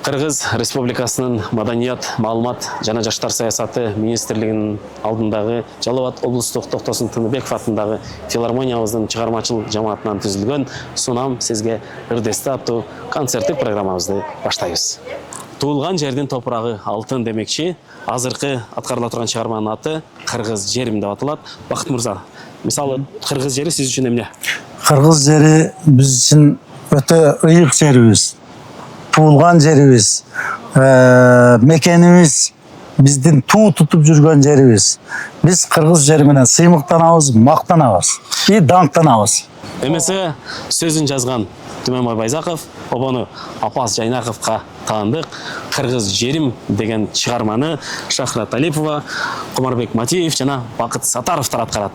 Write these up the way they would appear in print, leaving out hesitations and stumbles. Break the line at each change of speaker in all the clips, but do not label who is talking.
Кыргыз Республикасынын Маданият, маалымат жана жаштар саясаты министрлигинин алдындагы Жалал Абад облустук Токтосун Тыныбеков атындагы филармониябыздын чыгармачыл жамаатынан түзүлгөн "Сунам сизге ырдесте" аттуу концерттик программабызды баштайбыз. Туылган жердин топурагы алтын демекчи, азыркы аткарыла турган чыгарманын аты "Кыргыз жерим" деп аталат. Бакыт мырза, мисалы кыргыз жери сиз үчүн эмне?
Кыргыз жери биз үчүн өтө ыйык жерибиз. Туылган жерибиз, мекенибиз, биздин туу тутуп жүргөн жерибиз. Биз кыргыз жери менен сыймыктанабыз, мактанабыз и даңктанабыз.
Эмесе сөзүн жазган Түмөнбай Байзаков обону Апас Жайнаковго таандык. "Кыргыз жерим" деген чыгарманы Шахрат Алипова, Кумарбек Матиев жана Бакыт Сатаровдор аткарат.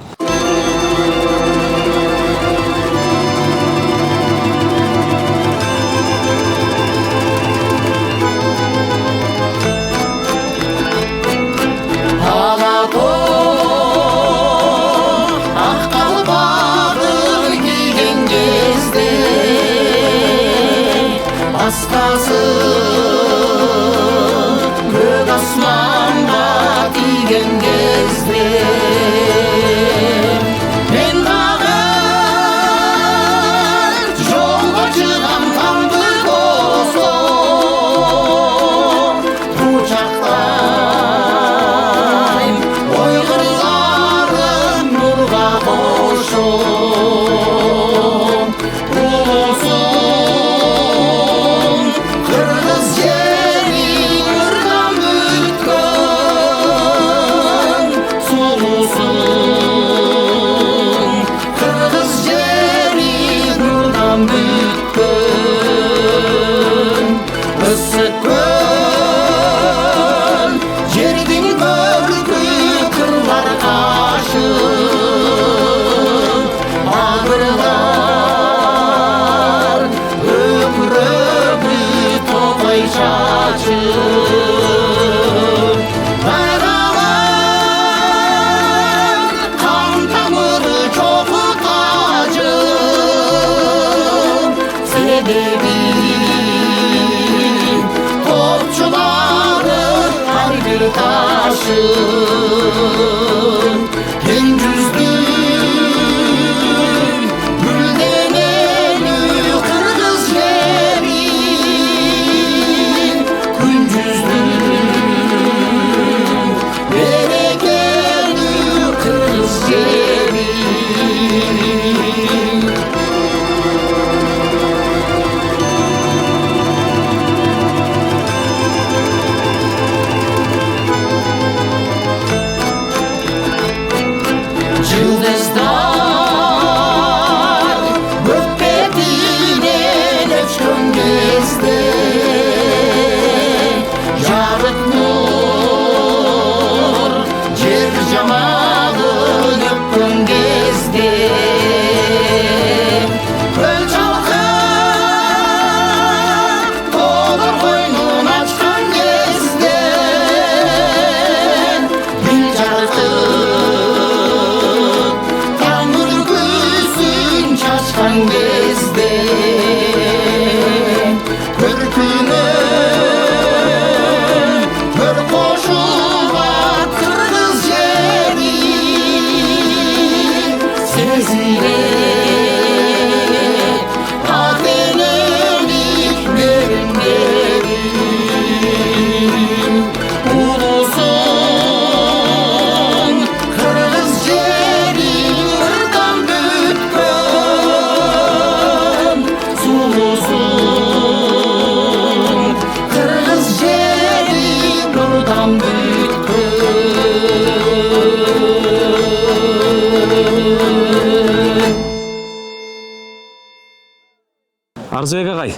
Арзыбек агай,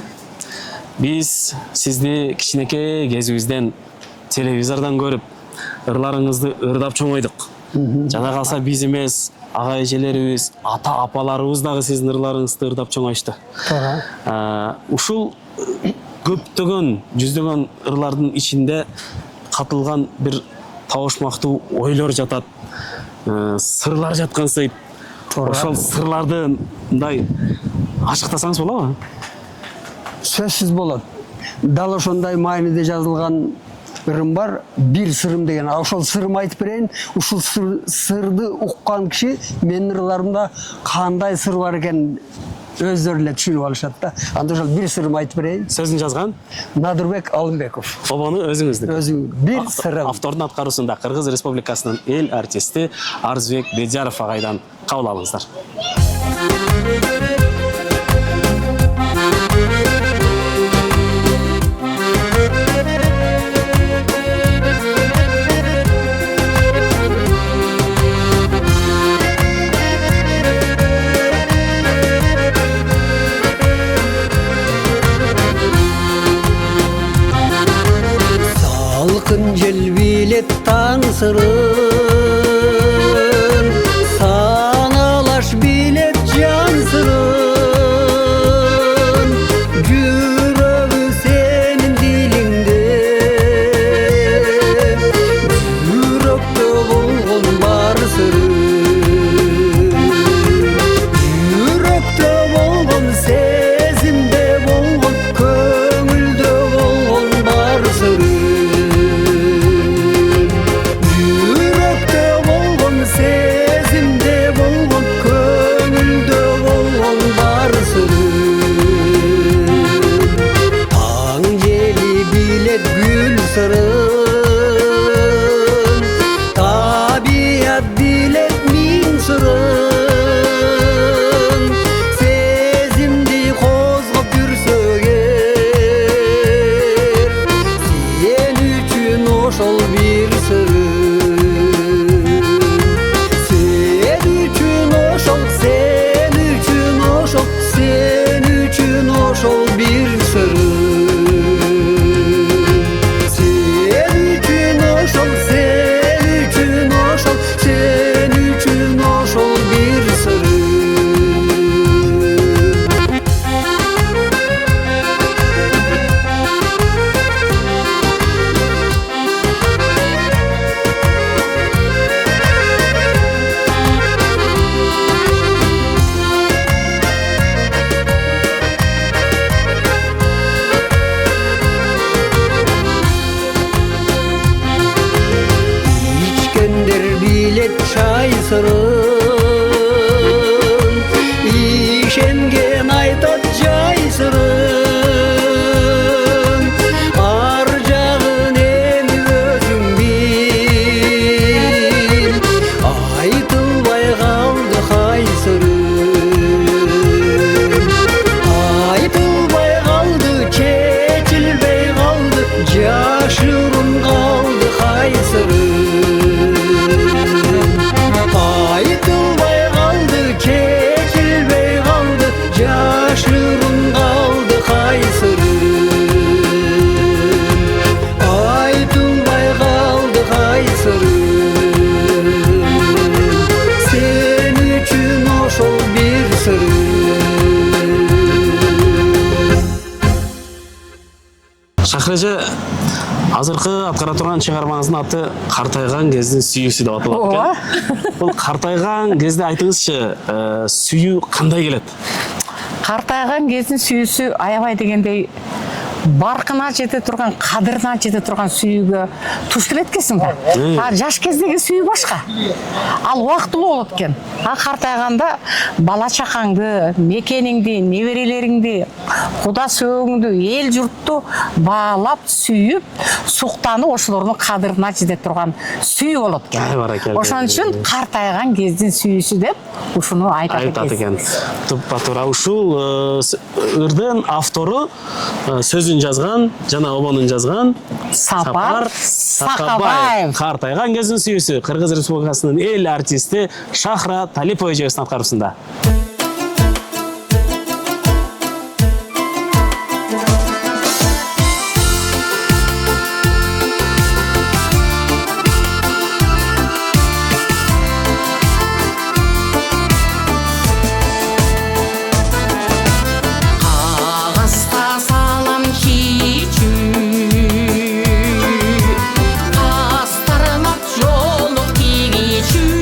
биз сизди кичинекей кезибизден телевизордон көрүп, ырларыңызды ырдап чоңойдук. Жана калса биз эмес, ага эжелерибиз, ата апаларыбыз дагы сиздин ырларыңызды ырдап чоңошту. Ушул көптөгөн, жүздөгөн ырлардын ичинде катылган бир табышмактуу ойлор жатат, сырлар жаткансыйт. Ошол сырларды мындай ашыктасаңыз болобу?
Сөзсүз болот. Дал ошондой мааниде жазылган ырым бар. Бир сырым деген. Ошол сырым айтып берейин. Ушул сырды уккан киши менин ырларымда кандай сыр бар экен өздөрү эле түшүнүп алышат да. Анда ошол бир сырым айтып берейин.
Сөзүн жазган
Надырбек Алымбеков.
обону өзүңүздүн.
Өзү бир сырым.
Автордун аткаруусунда Кыргыз Республикасынын эл артисти Арзбек Бедияров агайдан кабыл алыңыздар.
Salkın jel bilet taң sırın, sanalaş bilet can sırın, жүрөгү senin dilinde, жүрөктө болгон бар sırın, жүрөктө болгон сезимде болгон, көңүлдө болгон бар sırın. Sezimde bolgon, köngülde bolgon bar sırrın. Taң jeli bilet gül sırrın, tabiat bilet min sırrın. Sezimdi kozgop yürseger, sen üçün oşol bir sırrın. Sen üçün oşol bir sırrın. Sen üçün oşol, sen üçün oşol, sen üçün oşol bir sırrın. Çay sırın, işengen aytat jay sırın. Arjağın emi özüң bil, aytılbay kaldı hay sırın. Aytılbay kaldı, çeçilbey kaldı, jaşırın kaldı hay sırın. Aytılbay kaldı, çekilbey kaldı, yaşırın kaldı hay sırrın. Aytılbay kaldı hay sırrın. Sen üçün oşol bir sırrın.
Шахрежа, азыркы аткара турган чыгармаңыздын аты картайган кездин сүйүүсү деп аталат экен. Бул картайган кезде айтыңызчы, сүйүү кандай келет?
Картайган кездин сүйүүсү аябай дегендей баркына жете турган, кадырына жете турган сүйүүгө туш келет экенсиң да. Жаш кездеги сүйүү башка. Ал убактылуу болот экен. Картайганда бала чакаңды, мекениңди, неберелериңди, куда сөөгүңдү, эл журтту баалап, сүйүп, суктанып, ошолордун кадырына жете турган сүйүү болот экен. Ошон үчүн картайган кездин сүйүүсү деп ушуну айтат экен.
Туп-тура ушул ырдын автору сөзүн жазган, жана обонун жазган
Сапар Сакабаев.
Картайган кездин сүйүүсү Кыргыз Республикасынын эл артисти Шахра Талипова эжебиздин аткаруусунда.
Астармак жолук тигичүү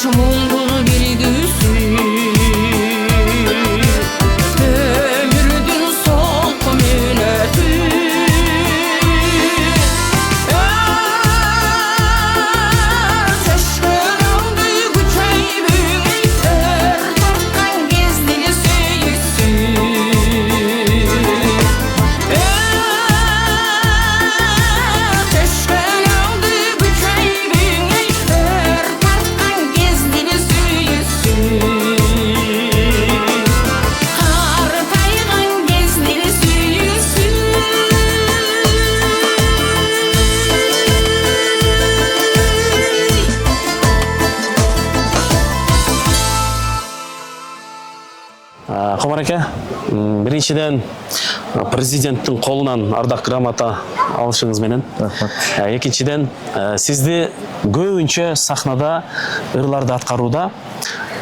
muңдун билгүсү өмүрдүн солку мүнөтү
Комар аке, биринчиден президенттин колунан ардак грамота алышыңыз менен. Экинчиден сизди көбүнчө сахнада ырларды аткарууда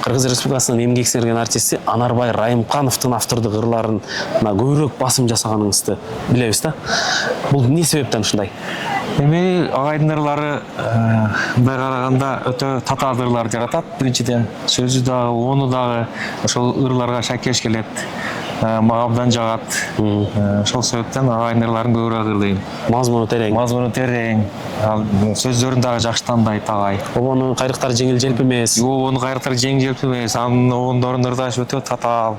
Кыргыз Республикасынын эмгек сиңирген артисти Анарбай Райымкановдун автордук ырларына көбүрөөк басым жасаганыңызды билебиз да. Бул эмне себептен ушундай?
Эми агайдын ырлары мындай караганда өтө татаал ырлар жаратат. Биринчиден сөзү дагы, ону дагы ошол ырларга шакеш келет. Мага абдан жагат. Ошол себептен агайдын ырларын көбүрөөк ырлайм.
Мазмуну терең.
Мазмуну терең. Ал сөздөрүн дагы жакшы тандайт агай.
Обонун кайрыктары жеңил желп эмес.
Обонун кайрыктары жеңил желп эмес. Анын обондорунун ырдашы өтө татаал.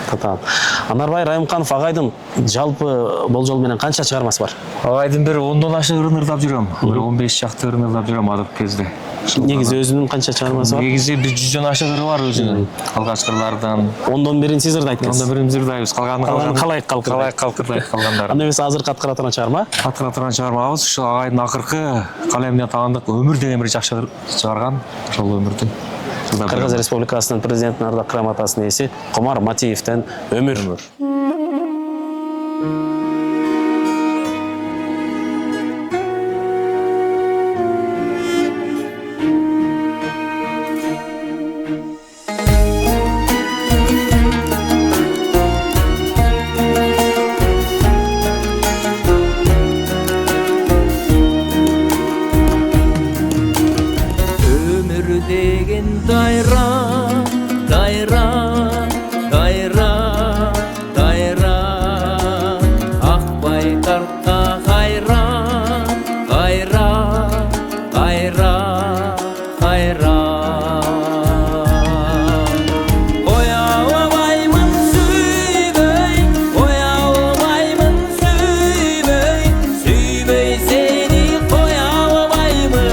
Татаал. Анарбай Райымканов агайдын жалпы болжол менен канча чыгармасы бар?
Агайдын бир 10дон ашык ырын ырдап жүрөм. Бир 15 чакты ырын ырдап жүрөм адык кезде.
Негизи өзүнүн канча чыгармасы бар?
Негизи бир 100дон ашык ыры бар өзүнүн. Алгачкылардан.
10дон бирин сиз ырдайсыз.
10дон бирин ырдайбыз. Калганын
калайык
калкырдайт калгандары.
Анда эмес азыр каткара турган чыгарма?
Каткара турган чыгармабыз ушу агайдын акыркы калемине таандык өмүр деген бир жакшы чыгарган. Ошол өмүрдүн.
Кыргыз Республикасынын президентинин ардак грамотасынын ээси Комар Матиевден өмүр.
Деген дайра, дайра, дайра, дайра, акбай картка кайра, кайра, кайра, кайра. Коя албаймын сүйбөй, коя албаймын сүйбөй, сүйбөй сени коя албаймын.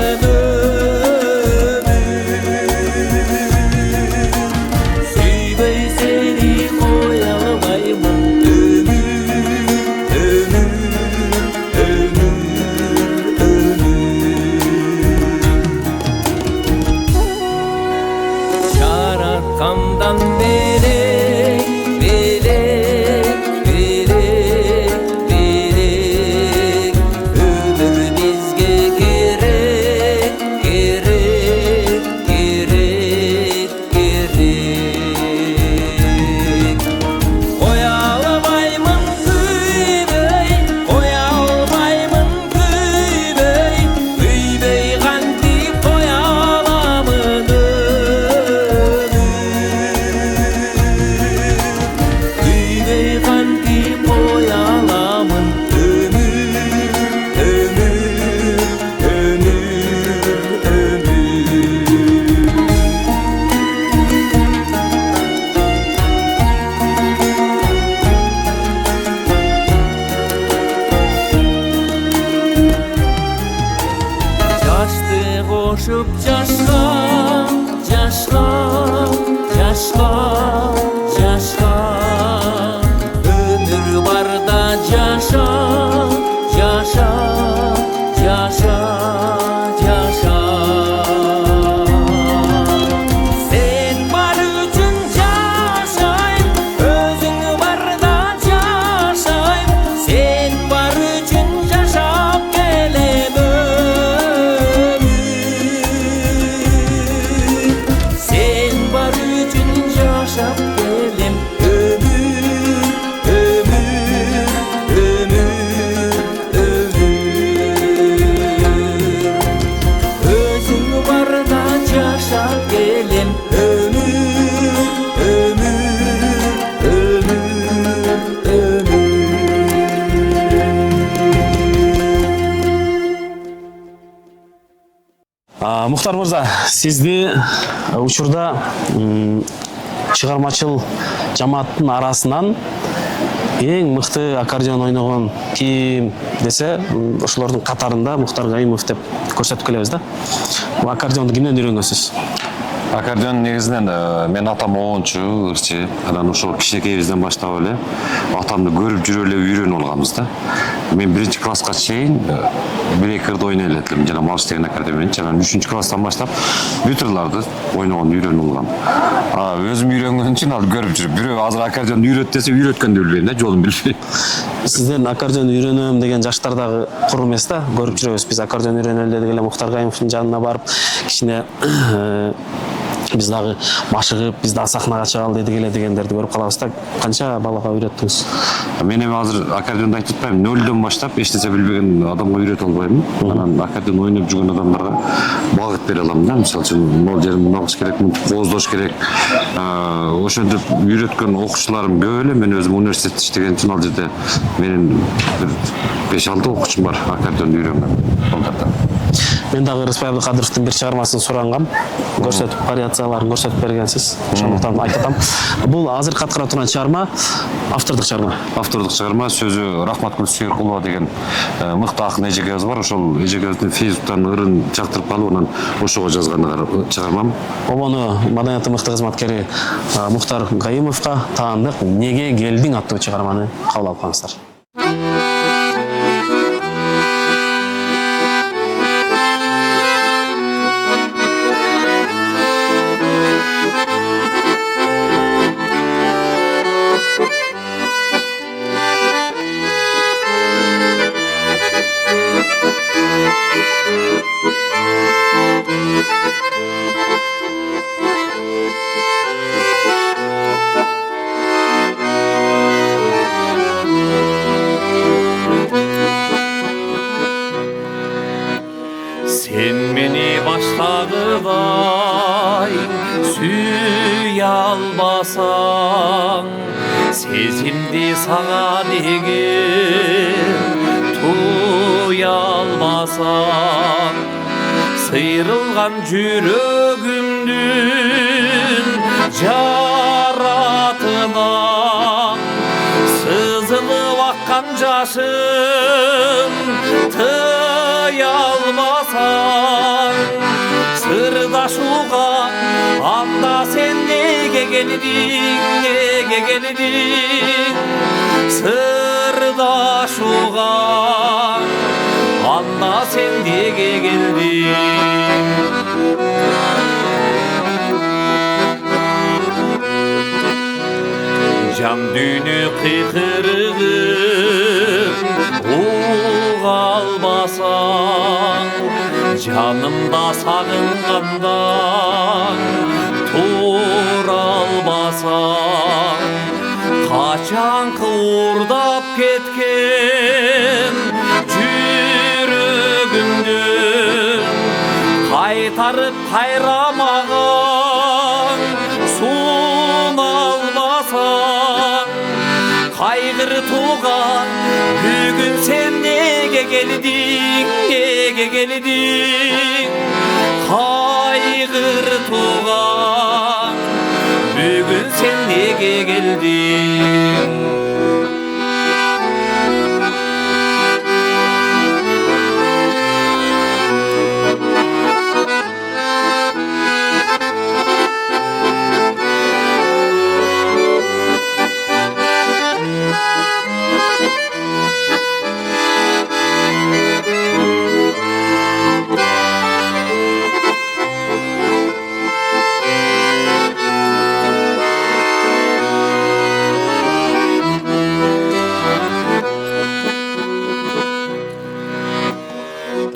Kandan belek, belek, belek, belek. Ömür bizge gerek, gerek, gerek, gerek. Koya albayman küybey, koya albayman küybey, küybey kanti koya alamın. Koşup yaşa, yaşa, yaşa, yaşa. Ömür barda yaşa, yaşa, yaşa, yaşa. Sen var üçün yaşayım, özün barda yaşayım. Sen var üçün yaşap gelem ömür. Sen var üçün yaşap
сизди учурда чыгармачыл жамааттын арасынан эң мыкты аккордеон ойногон ким десе, ошолордун катарында Мухтар Кайымов деп көрсөтүп келебиз да. Бул аккордеонду кимден үйрөнгөнсүз?
Аккордеон негизинен мен атам оончу, ырчы. Анан ошол кичинекейибизден баштап эле атамды көрүп жүрүп эле үйрөнүп алганбыз да. Мен 1-класска чейин 1-2 ырды ойной элетим жана Малыш деген аккордеон. Анан 3-класстан баштап бүт ырларды ойногонду үйрөнүп алгам. Өзүм үйрөнгөн үчүн ал көрүп жүрүп, бирөө азыр аккордеон үйрөт десе үйрөткөндү билбейм да, жолун билбейм.
Сизден аккордеон үйрөнөм деген жаштардагы кур эмес да, көрүп жүрөбүз. Биз аккордеон үйрөнөлү деп эле Мухтар Кайымовдун жанына барып, кичине биз дагы машыгып, биз да сахнага чыгалы дедик эле дегендерди көрүп калабыз да. Канча балага үйрөттүңүз?
Мен эми азыр аккордеонду айтып атпайм, нөлдөн баштап эч нерсе билбеген адамга үйрөтө албайм. Анан аккордеон ойноп жүргөн адамдарга багыт бере алам да. Мисалы үчүн, могул жерин мына кылыш керек, мынтип кооздош керек. Ошентип үйрөткөн окуучуларым көп эле. Мен өзүм университетте иштеген үчүн ал жерде менин 5-6 окуучум бар аккордеонду үйрөнгөн балдардан.
Мен дагы Рыспай Абдыкадыровдун бир чыгармасын сурангам. Көрсөтүп, вариацияларын көрсөтүп бергенсиз. Ошондуктан айтып атам. Бул азыр каткара турган чыгарма автордук чыгарма.
Автордук чыгарма, сөзү Рахматкүл Сүйөркулова деген мыкты акын эжекебиз бар. Ошол эжекебиздин Фейсбуктан ырын чактырып калып, анан ошого жазган чыгармам.
Обону маданияттын мыкты кызматкери Мухтар Кайымовго таандык «Неге келдиң» аттуу чыгарманы кабыл алып калыңыздар.
Sen beni başlangıday süy almasan, sezimdi sana degen tuy almasan, sıyrılgan yüreğimdün jaratına sızılıp akkan yaşım tıy almasan, sırdaşuğa anda sen nege geldin, sırdaşuğa anda sen nege geldin. Can dünü kıkırığım uğalmasan, canımda sağıngandan turalmasan, kaçan kıvırdap ketken yüreğimdün kaytarıp kayramağın sunalmasan, kaygır tuğan bugün sen nege geldin, kaygır tuğan bugün sen nege geldin.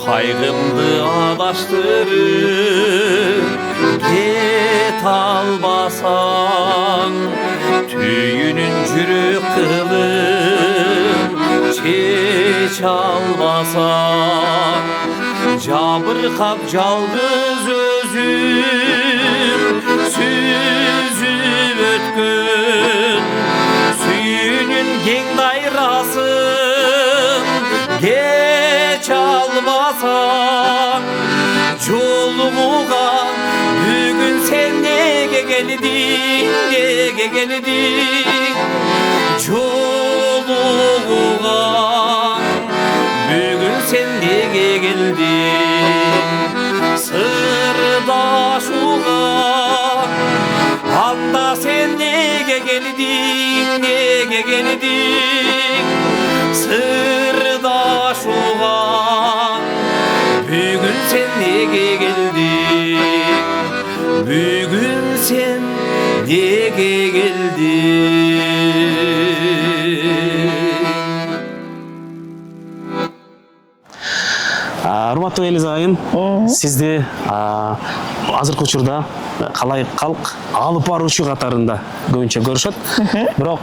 Kaygımdı adaştırıp get almasan, tüyünün çürük kılın çeç almasan, jabırkap жалгыз özüm süzüp ötkün, suyunun keng dayrasın geç almasan, jolumuğa geldin, nege geldin Joluğa Bugün sen nege geldin Sırdaşuğa Anda sen nege geldin, nege geldin Sırdaşuğa Bugün sen nege geldin Bugün sen nege geldin
Урматтуу Элиза айым, сизди азыркы учурда калай калк алып баруучу катарында көбүнчө көрүшөт. Бирок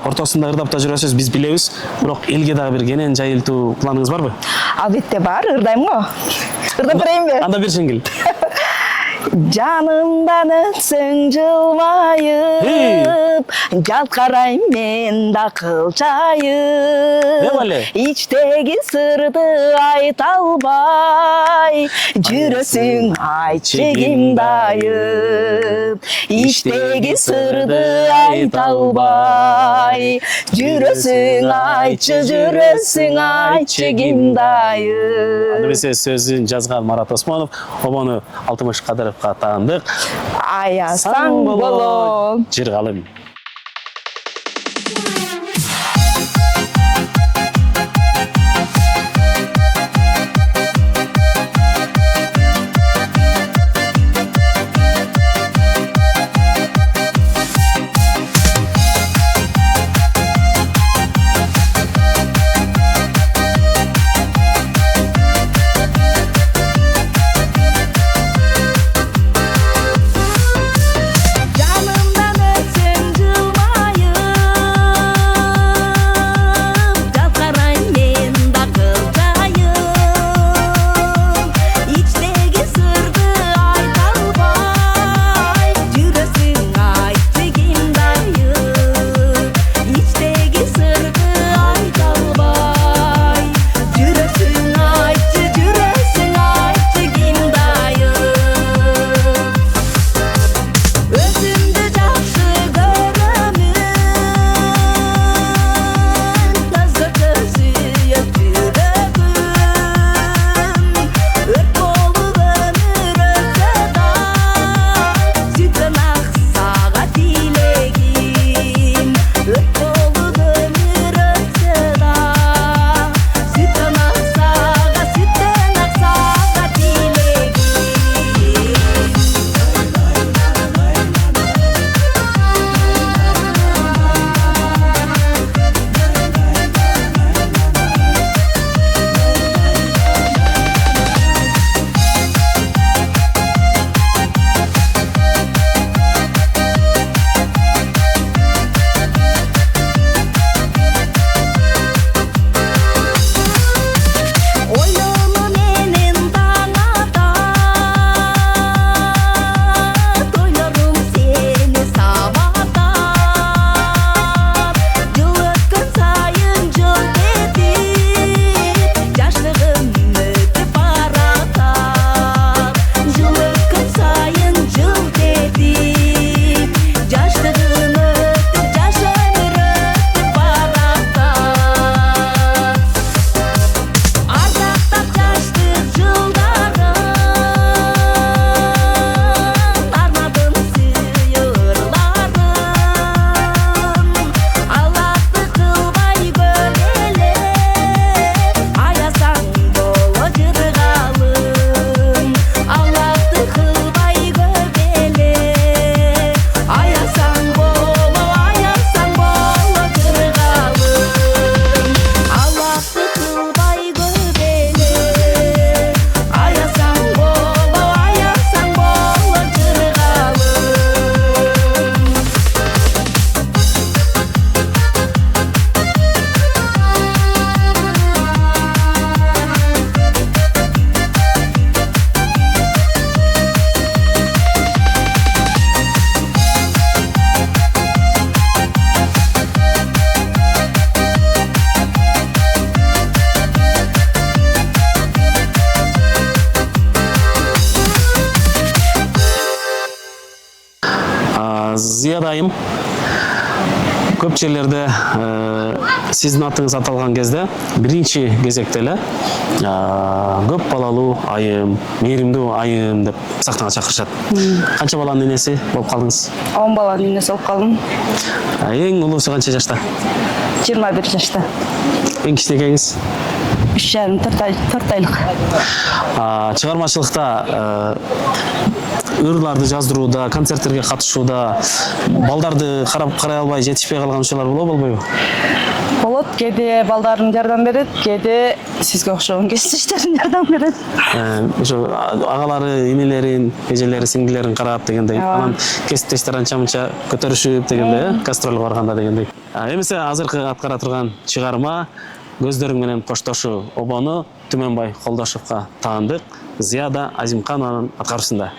ортосунда ырдап да жүрөсүз, биз билебиз. Бирок элге дагы бир кенен жайылтуу планыңыз барбы?
Албетте бар, ырдайм го. Ырдап берейинби?
Анда бир жеңил.
Жанымдан өтсөң жылмайып, жалкарайм мен да кылчайып.
бале?
Ичтеги сырды айта албай, жүрөсүң айтчы кимдайып. Ичтеги сырды айта албай, жүрөсүң айтчы кимдайып.
Анысы сөзүн жазган Марат Осмонов, обону Алтымыш Кадыровго таандык.
Аясаң болот.
Жыргалым.
Жанымдан өтсөң
Зиядайым, көп жерлерде сіздің атыңыз аталған кезде бірінші кезекте эле көп балалуу айым, мээримдүү айым деп сахнага чакырышат. Канча баланын энеси болуп калдыңыз?
10 баланын энеси болуп калдым.
Эң улуусу канча жашта?
21 жашта.
Эң кичинекейиңиз?
3,5-4 айлык.
Чыгармачылыкта ырларды жаздырууда, концерттерге катышууда балдарды карай албай жетишпей калган учурлар болобойбу?
Болот, кээде балдарым жардам берет, кээде сизге окшогон кесиштерим жардам берет.
Ошо агалары, инелерин, эжелери, сиңдилерин карап дегендей, анан кесиптештер анча-мынча көтөрүшүп дегендей, гастролго барганда дегендей. Эмесе азыркы аткара турган чыгарма Көздөрүң менен коштошу обону Түмөнбай Колдошовго таандык Зияда Азимканованын аткарышында.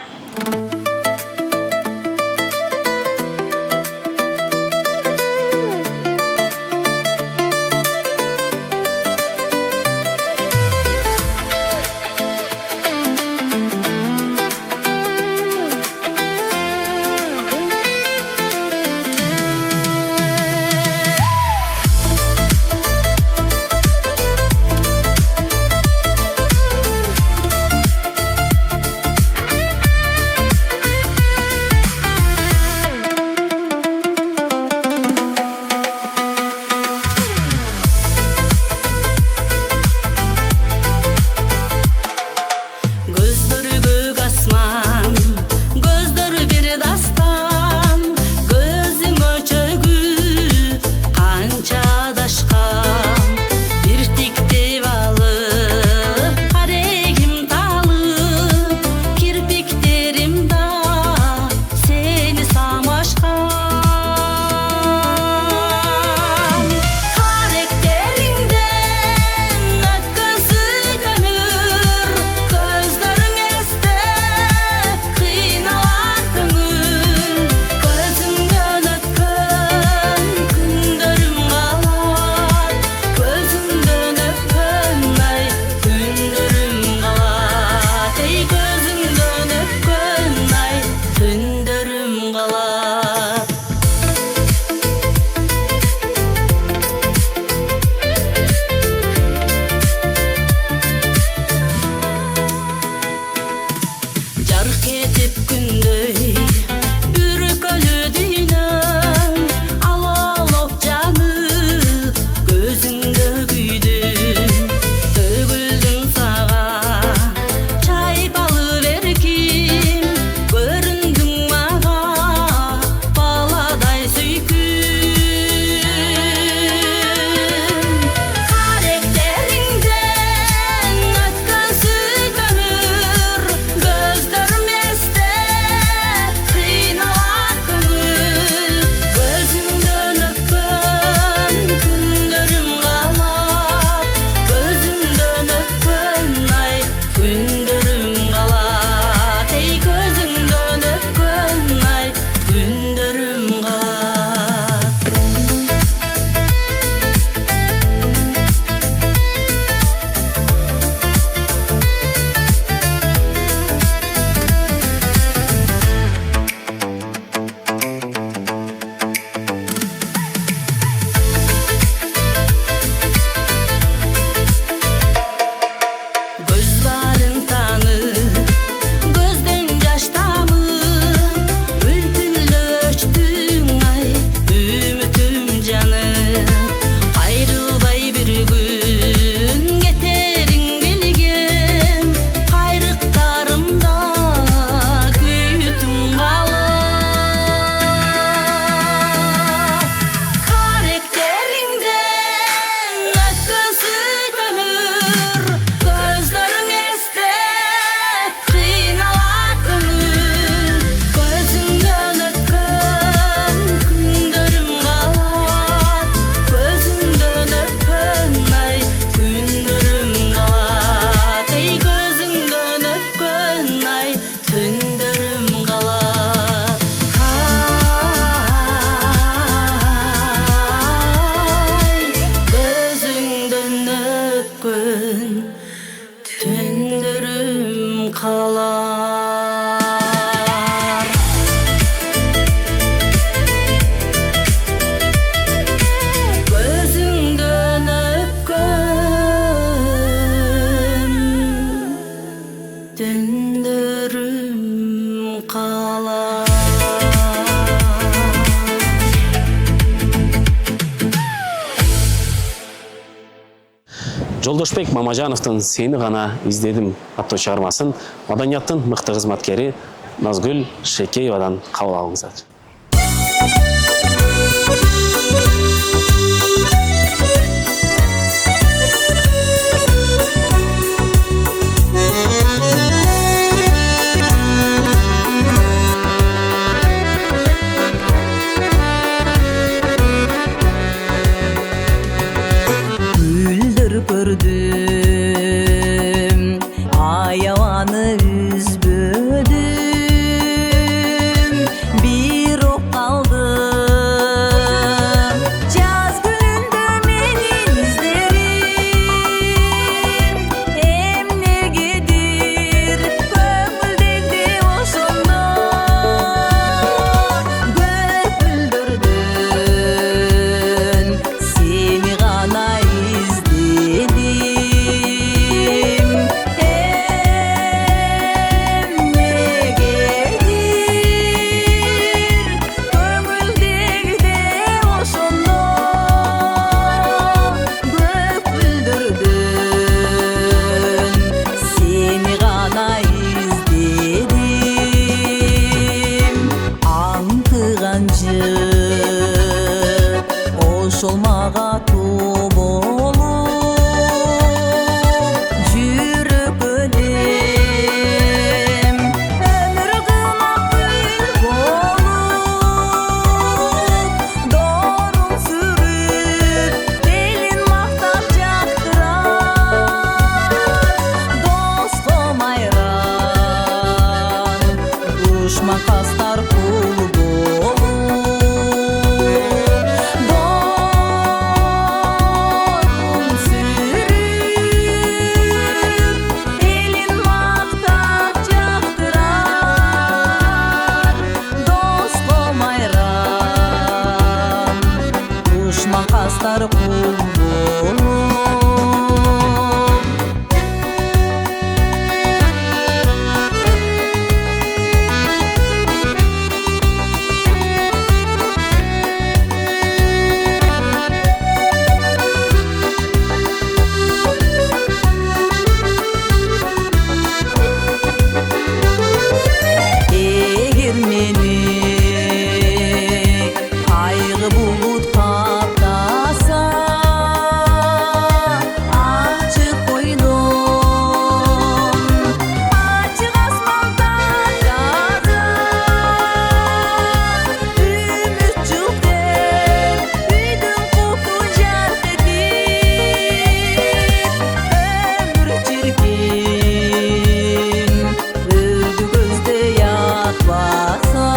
кала.
Жолдошбек Мамажановдун «Сени гана издедим» аттуу чыгармасын маданияттын мыкты кызматкери Назгүл Шекеевадан кабыл алыңыздар.
Gördüm, ayavanı üzbödüm, bir ok kaldım. Caz gününde menin izlerim, emnegedir köngüldegdi oşonda. Göpüldürdün, seni gana Olmağa tuğ olup Jürüp ödem Ömür kımak gül olup Doğrun sürüp Belin mahtap jaktırar Dost komayran Düşman kastar kul bolup Makaslar kul bulup Eğer meni kaygı bulut kaplasa açık koydum açık asmandan yazar ümit çıldır üydün koku jark edip ömür çirkin öldü gözde yatmasa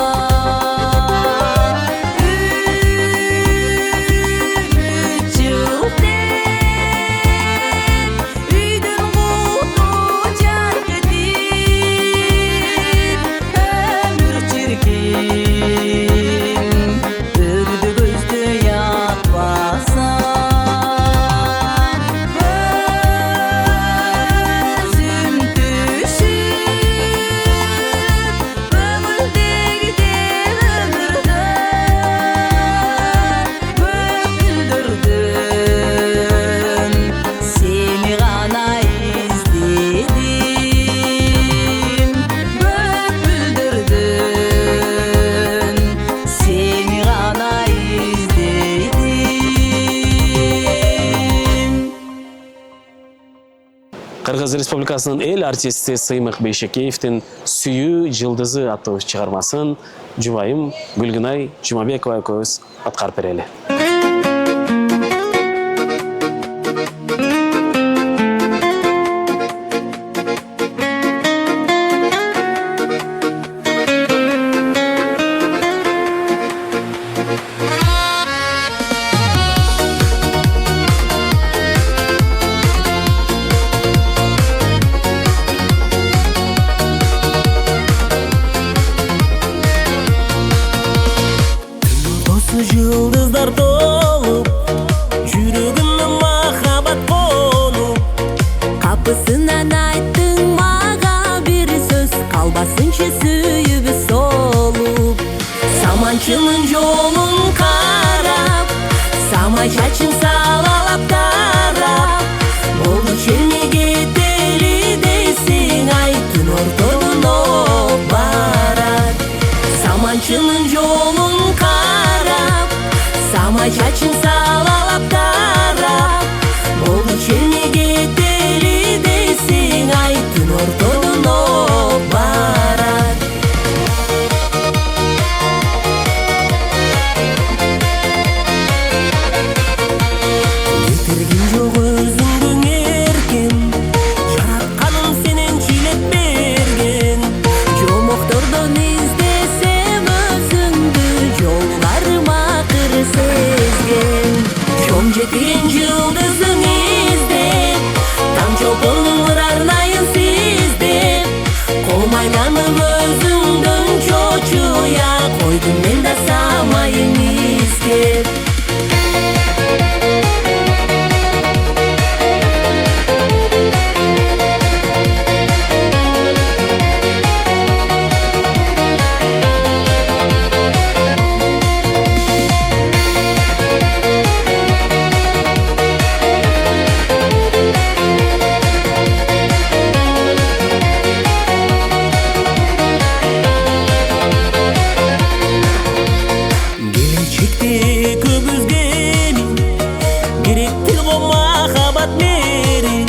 Кыргыз Республикасынын эл артисти Сыймык Бейшекеевдин «Сүйүү жылдызы» аттуу чыгармасын жубайым Гүлгүнай Жумабекова экөөбүз аткарып берели.
Yıldızlar Саманчының жолын қарап, самай чачын салалап тарап, болды челмеге тели дейсің, ай түн ортодон оқ барат. Саманчының жолын қарап, самай чачын салалап тарап, болды челмеге тели дейсің, ай түн ортодон оқ барат. Кетірген жоқ өзіңдің еркен, жаратқаның сенен чилеп берген. Жомоқтордан іздесем өзіңді, жолдарыма қыр сезген. Жом жеткен жылдызың іздеп, таң чолпонның арнайын сіздеп, қолмайланып өзіңдің чочуя, қойдым мен да самайын искеп. Келешекте көп өзгемін, керек тіл махаббат мерин.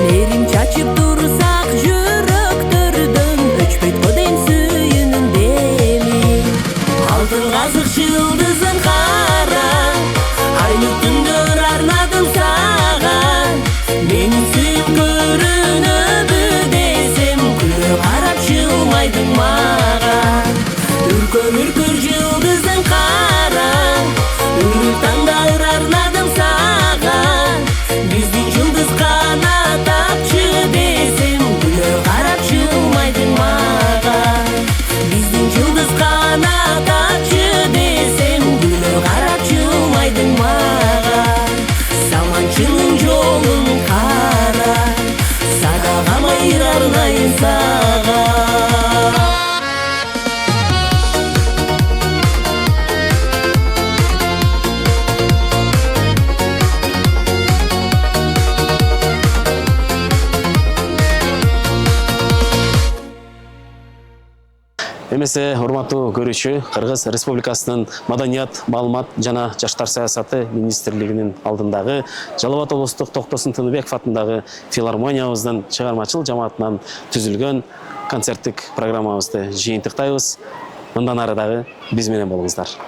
Мерин чачып тұрсақ жүректерден, өчпейт қоден сүйінің демі. Алтын қазық жылдызын қара, айлы түндер арнадым саған. Менің сүйіп көрініп десем, күле қарап жылмайдың маған. Үркөр жылдызың қара, үріл таңдар арнадым саған. Біздің жылдыз қанат тапшы десем, күле қарап жылмайдың маған. Біздің жылдыз қанат тапшы десем, күле қарап жылмайдың маған. Саманчының жолын қара, садағам айрарнайын саған.
Эмесе урматтуу көрүүчү, Кыргыз Республикасынын Маданият, маалымат жана жаштар саясаты министрлигинин алдындагы Жалал Абад облустук Токтосун Тыныбеков атындагы филармониябыздын чыгармачыл жамаатынан түзүлгөн концерттик программабызды жыйынтыктайбыз. Мындан ары дагы биз менен болуңуздар.